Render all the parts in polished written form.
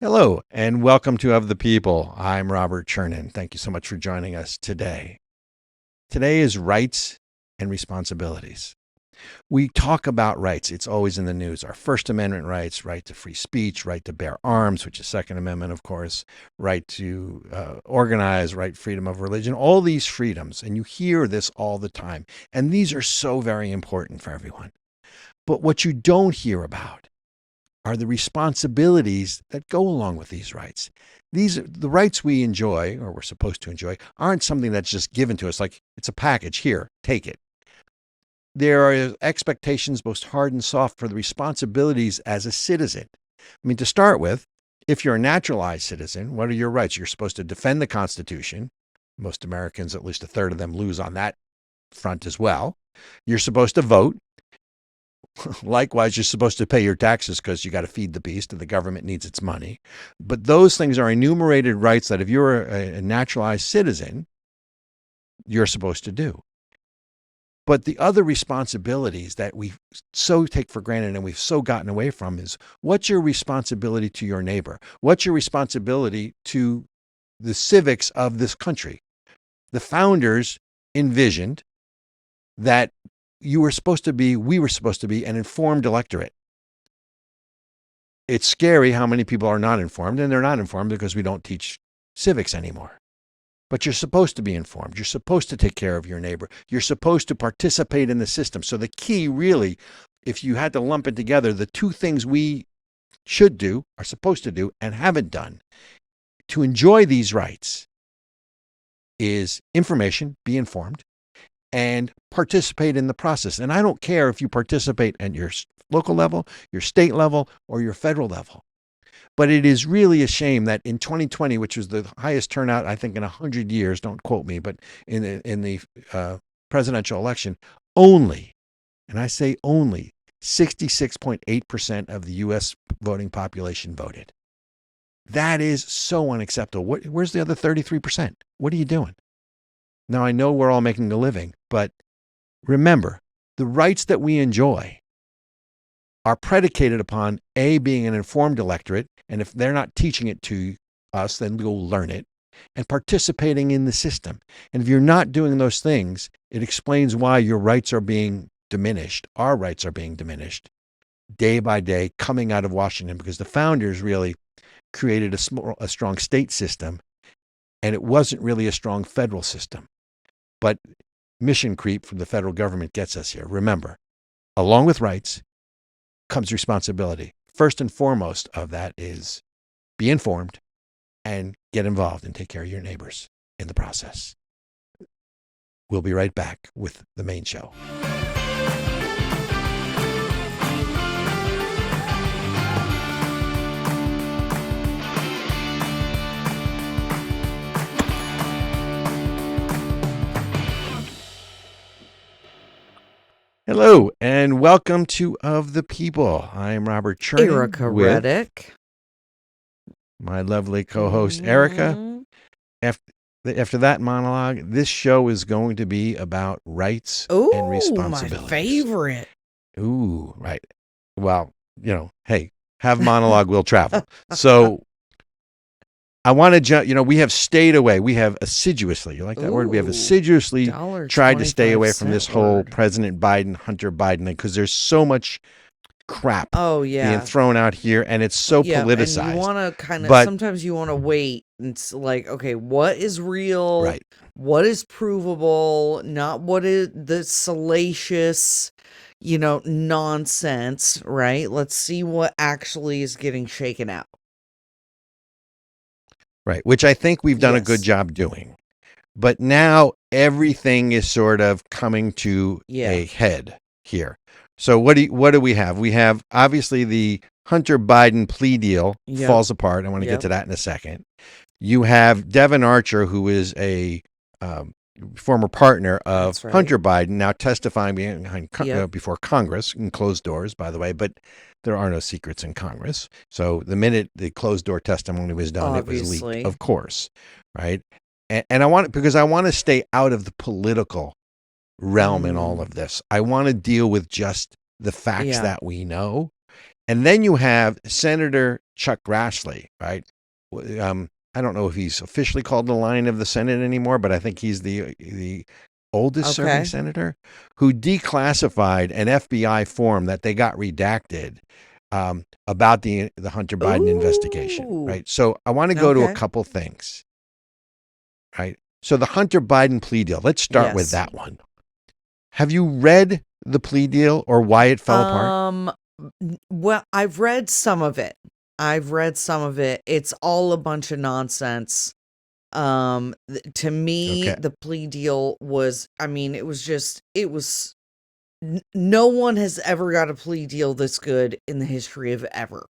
Hello, and welcome to Of the People. I'm Robert Chernin. Thank you so much for joining us today. Today is rights and responsibilities. We talk about rights. It's always in the news. Our First Amendment rights, right to free speech, right to bear arms, which is Second Amendment, of course, right to organize, right, freedom of religion, all these freedoms. And you hear this all the time. And these are so very important for everyone. But what you don't hear about are the responsibilities that go along with these rights. The rights we enjoy, or we're supposed to enjoy, aren't something that's just given to us like it's a package. Here, take it. There are expectations, both hard and soft, for the responsibilities as a citizen. I mean, to start with, if you're a naturalized citizen, what are your rights? You're supposed to defend the Constitution. Most Americans, at least a third of them, lose on that front as well. You're supposed to vote. Likewise, you're supposed to pay your taxes because you got to feed the beast and the government needs its money. But those things are enumerated rights that if you're a naturalized citizen, you're supposed to do. But the other responsibilities that we so take for granted and we've so gotten away from is, what's your responsibility to your neighbor? What's your responsibility to the civics of this country? The founders envisioned that we were supposed to be an informed electorate. It's scary how many people are not informed, and they're not informed because we don't teach civics anymore. But you're supposed to be informed. You're supposed to take care of your neighbor. You're supposed to participate in the system. So the key, really, if you had to lump it together, the two things we should do, are supposed to do, and haven't done to enjoy these rights is information, be informed, and participate in the process. And I don't care if you participate at your local level, your state level, or your federal level. But it is really a shame that in 2020, which was the highest turnout, I think, in 100 years, don't quote me, but in the presidential election, only, and I say only, 66.8% of the U.S. voting population voted. That is so unacceptable. Where's the other 33%? What are you doing? Now, I know we're all making a living, but remember, the rights that we enjoy are predicated upon, A, being an informed electorate, and if they're not teaching it to us, then we'll learn it, and participating in the system. And if you're not doing those things, it explains why your rights are being diminished, our rights are being diminished, day by day, coming out of Washington, because the founders really created a strong state system, and it wasn't really a strong federal system. But mission creep from the federal government gets us here. Remember, along with rights comes responsibility. First and foremost of that is be informed and get involved and take care of your neighbors in the process. We'll be right back with the main show. Hello, and welcome to Of the People. I'm Robert Chernin. Ericka Redic. My lovely co-host, Ericka. After that monologue, this show is going to be about rights and responsibilities. My favorite. Ooh, right. Well, hey, have monologue, will travel. So I want to jump, we have stayed away. We have assiduously, you like that word? We have assiduously tried to stay away from this whole President Biden, Hunter Biden thing, because there's so much crap being thrown out here, and it's so politicized. And you want to sometimes you want to wait. It's like, okay, what is real? Right. What is provable? Not what is the salacious, nonsense, right? Let's see what actually is getting shaken out. Right, which I think we've done a good job doing. But now everything is sort of coming to a head here. So what do we have? We have, obviously, the Hunter Biden plea deal falls apart. I want to get to that in a second. You have Devin Archer, who is a former partner of Hunter Biden, now testifying before Congress in closed doors, by the way, but there are no secrets in Congress. So the minute the closed door testimony was done, it was leaked, of course, right? And I want to stay out of the political realm in all of this. I want to deal with just the facts that we know, And then you have Senator Chuck Grassley, right? I don't know if he's officially called the Lion of the Senate anymore, but I think he's the oldest serving senator who declassified an FBI form that they got redacted about the Hunter Biden investigation, right? So I want to go to a couple things, right? So the Hunter Biden plea deal, let's start with that one. Have you read the plea deal or why it fell apart? Well, I've read some of it. It's all a bunch of nonsense. To me, the plea deal was, I mean, it was no one has ever got a plea deal this good in the history of ever.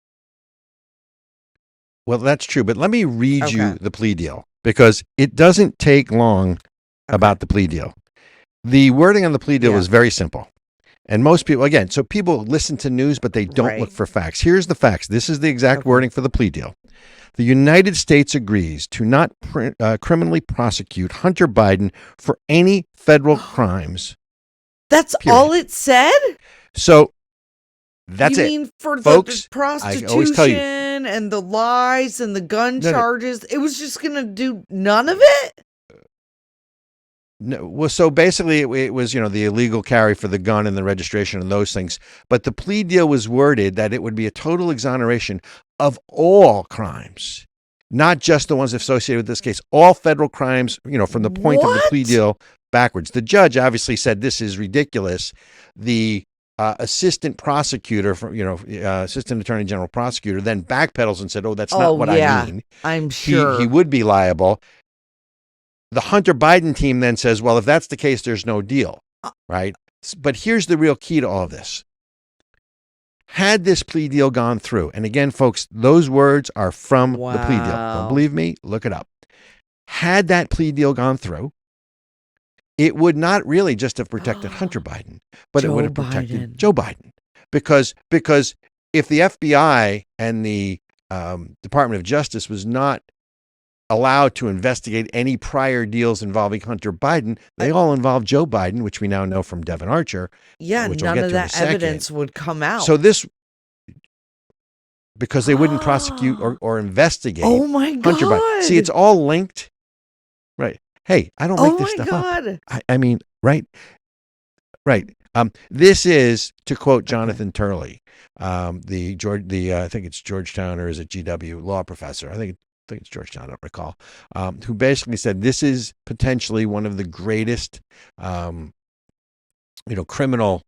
Well, that's true, but let me read you the plea deal because it doesn't take long about the plea deal. The wording on the plea deal is very simple. And most people, again, so people listen to news, but they don't look for facts. Here's the facts. This is the exact wording for the plea deal. The United States agrees to not criminally prosecute Hunter Biden for any federal crimes. That's all it said? So that's it. You mean for folks, the prostitution and the lies and the gun charges? It was just going to do none of it? No, well, so basically it was, the illegal carry for the gun and the registration and those things. But the plea deal was worded that it would be a total exoneration of all crimes, not just the ones associated with this case, all federal crimes, from the point of the plea deal backwards. The judge obviously said this is ridiculous. The assistant prosecutor, assistant attorney general prosecutor, then backpedals and said, "Oh, that's not what I mean." I'm sure he would be liable. The Hunter Biden team then says, well, if that's the case, there's no deal, right? But here's the real key to all of this. Had this plea deal gone through, and again, folks, those words are from the plea deal. Don't believe me? Look it up. Had that plea deal gone through, it would not really just have protected Hunter Biden, but it would have protected Joe Biden. Because if the FBI and the Department of Justice was not allowed to investigate any prior deals involving Hunter Biden, they all involve Joe Biden, which we now know from Devin Archer. Yeah, none of that evidence would come out. So because they wouldn't prosecute or investigate Hunter Biden. See, it's all linked. Right. Hey, I don't make this stuff up. I mean, right. This is, to quote Jonathan Turley, I think it's Georgetown or is it GW law professor. I think it's Georgetown, I don't recall, who basically said this is potentially one of the greatest, criminal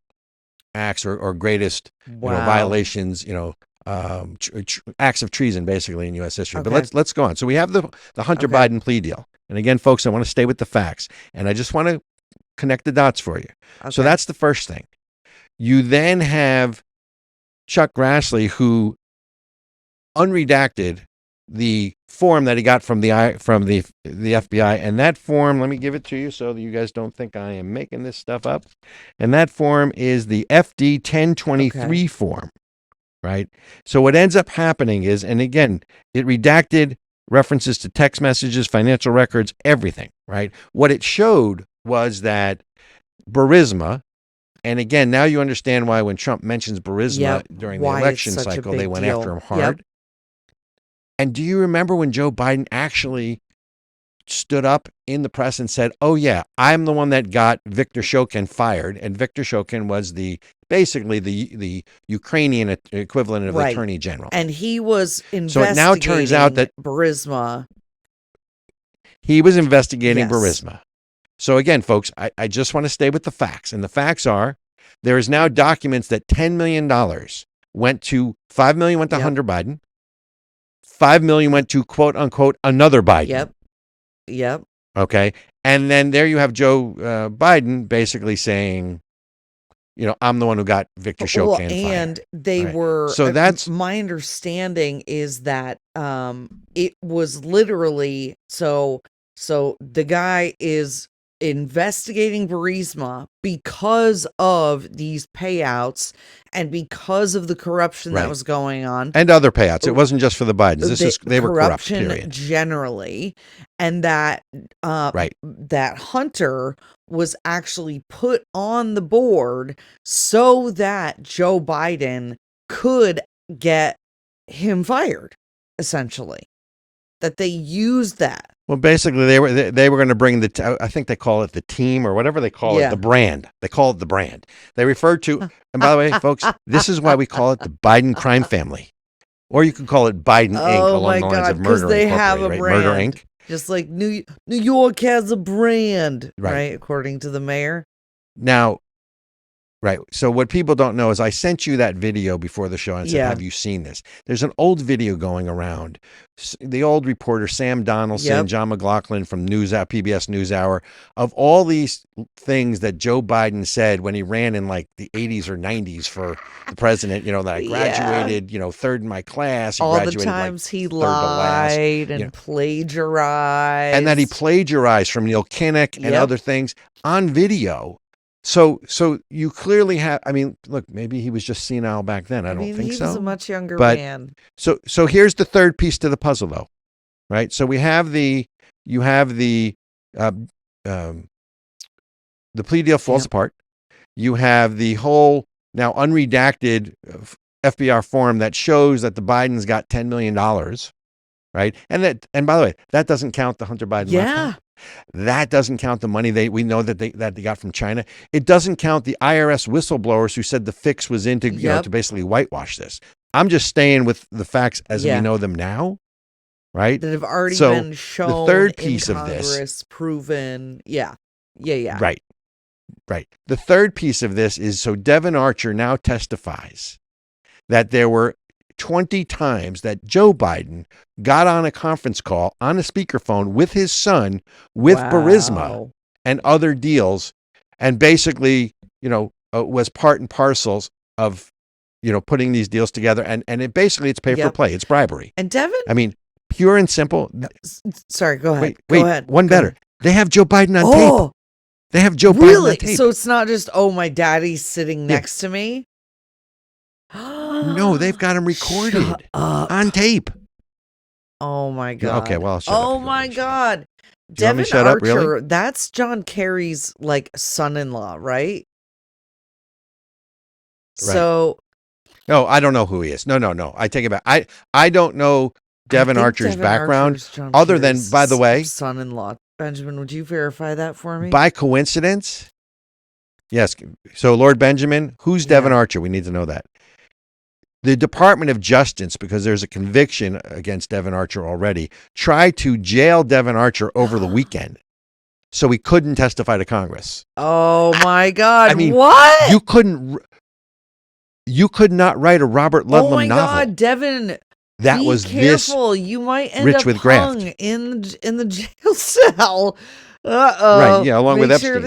acts or greatest violations, acts of treason, basically in U.S. history. But let's go on. So we have the Hunter Biden plea deal, and again, folks, I want to stay with the facts, and I just want to connect the dots for you. So that's the first thing. You then have Chuck Grassley, who unredacted the form that he got from the FBI, and that form, let me give it to you so that you guys don't think I am making this stuff up. And that form is the FD 1023 form, right? So what ends up happening is, and again, it redacted references to text messages, financial records, everything, right? What it showed was that Burisma, and again, now you understand why when Trump mentions Burisma during the election cycle, they went after him hard. And do you remember when Joe Biden actually stood up in the press and said, oh, yeah, I'm the one that got Viktor Shokin fired. And Viktor Shokin was basically the Ukrainian equivalent of attorney general. And he was investigating so it now turns out that Burisma. He was investigating Burisma. So again, folks, I just want to stay with the facts. And the facts are there is now documents that $10 million went to $5 million went to Hunter Biden. $5 million went to quote unquote another Biden. Yep. Okay. And then there you have Joe Biden basically saying, I'm the one who got Viktor Shokin fired. And they were, so that's my understanding is that it was literally, so the guy is investigating Burisma because of these payouts and because of the corruption that was going on and other payouts. It wasn't just for the Bidens. They were corrupt, period. Generally, and that that Hunter was actually put on the board so that Joe Biden could get him fired, essentially. That they used that. Well, basically, they were going to bring I think they call it the team or whatever they call it, the brand. They call it the brand. They refer to, and by the way, folks, this is why we call it the Biden crime family. Or you could call it Biden Inc. along the lines of Murder they Incorporated, have a right? brand. Murder Inc. Just like New York has a brand, right? According to the mayor. Now, right. So what people don't know is I sent you that video before the show and said, have you seen this? There's an old video going around. The old reporter, Sam Donaldson, John McLaughlin from PBS NewsHour, of all these things that Joe Biden said when he ran in like the 80s or 90s for the president, that I graduated, third in my class. All the times he lied and plagiarized. And that he plagiarized from Neil Kinnock and other things on video. So you clearly have, I mean, look, maybe he was just senile back then. I don't think so. He was a much younger man. So here's the third piece to the puzzle though, right? So you have the plea deal falls apart. You have the whole now unredacted FBR form that shows that the Bidens got $10 million, right? And by the way, that doesn't count the Hunter Biden laptop. That doesn't count the money we know that they got from China. It doesn't count the IRS whistleblowers who said the fix was to basically whitewash this. I'm just staying with the facts as we know them now, right? That have already been shown. The third piece in of Congress, this, proven, right. The third piece of this is Devin Archer now testifies that there were 20 times that Joe Biden got on a conference call on a speakerphone with his son with Burisma and other deals, and basically, was part and parcels of, putting these deals together. And it's pay for play. It's bribery. And Devin, I mean, pure and simple. Sorry, go ahead. Wait, go ahead. One better. They have Joe Biden on tape. They have Joe Biden on tape. So it's not just, my daddy's sitting next to me. No, they've got him recorded on tape. Oh my God. Okay, well, my God. Devin Archer, that's John Kerry's son-in-law, right? So. No, I don't know who he is. No. I take it back. I don't know Devin Archer's background other than, by the way, son-in-law. Benjamin, would you verify that for me? By coincidence? Yes. So Lord Benjamin, who's Devin Archer? We need to know that. The Department of Justice, because there's a conviction against Devin Archer already, tried to jail Devin Archer over the weekend so he couldn't testify to Congress. Oh my God. I mean, what? You could not write a Robert Ludlum novel. Oh my God, Devin. That was careful. This you might end rich up with hung graft in the jail cell. Uh-oh. Right, yeah, along with Epstein.